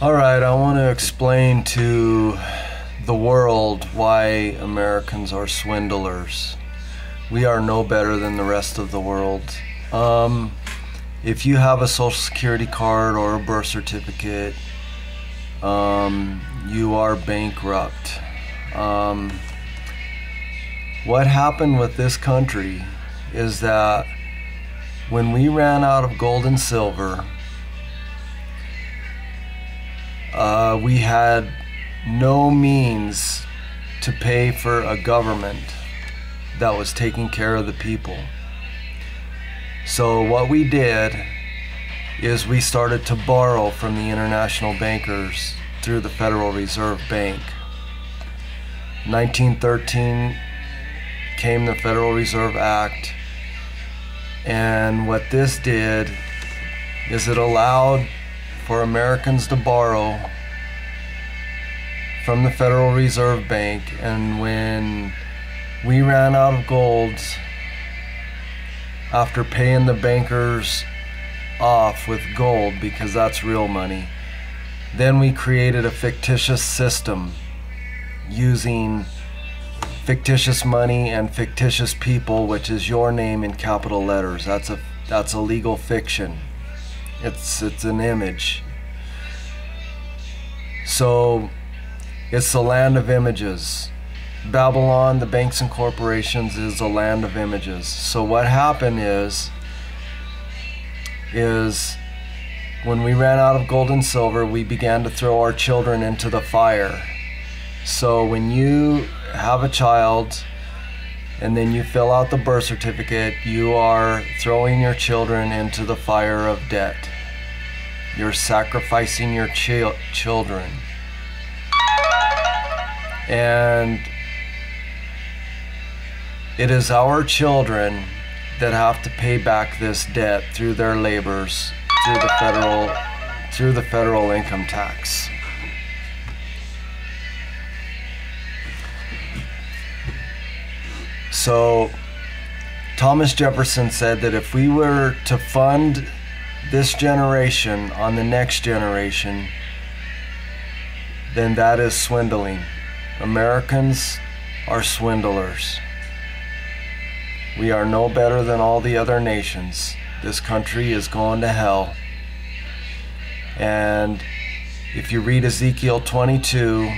Alright, I want to explain to the world why Americans are swindlers. We are no better than the rest of the world. If you have a social security card or a birth certificate, you are bankrupt. What happened with this country is that when we ran out of gold and silver, we had no means to pay for a government that was taking care of the people. So what we did is we started to borrow from the international bankers through the Federal Reserve Bank. 1913 came the Federal Reserve Act, and what this did is it allowed for Americans to borrow from the Federal Reserve Bank, and when we ran out of gold, after paying the bankers off with gold, because that's real money, then we created a fictitious system using fictitious money and fictitious people, which is your name in capital letters. That's a legal fiction. It's an image. So it's the land of images. Babylon, the banks and corporations, is a land of images. So what happened is when we ran out of gold and silver, we began to throw our children into the fire. So when you have a child and then you fill out the birth certificate, you are throwing your children into the fire of debt. You're sacrificing your children. And it is our children that have to pay back this debt through their labors, through the federal income tax. So Thomas Jefferson said that if we were to fund this generation on the next generation, then that is swindling. Americans are swindlers. We are no better than all the other nations. This country is going to hell. And if you read Ezekiel 22,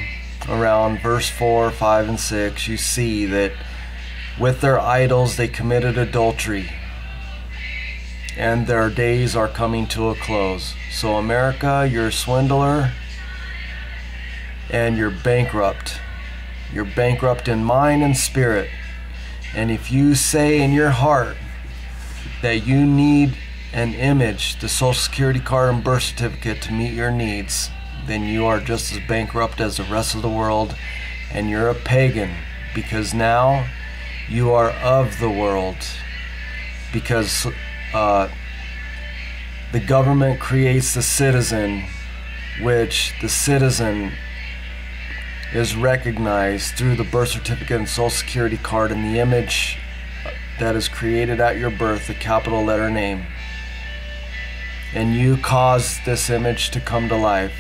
around verse 4, 5, and 6, you see that with their idols they committed adultery, and their days are coming to a close. So America, you're a swindler, and you're bankrupt. You're bankrupt in mind and spirit. And if you say in your heart that you need an image, the social security card and birth certificate, to meet your needs, then you are just as bankrupt as the rest of the world, and you're a pagan, because now you are of the world, because the government creates the citizen, which the citizen is recognized through the birth certificate and social security card and the image that is created at your birth, the capital letter name. And you cause this image to come to life.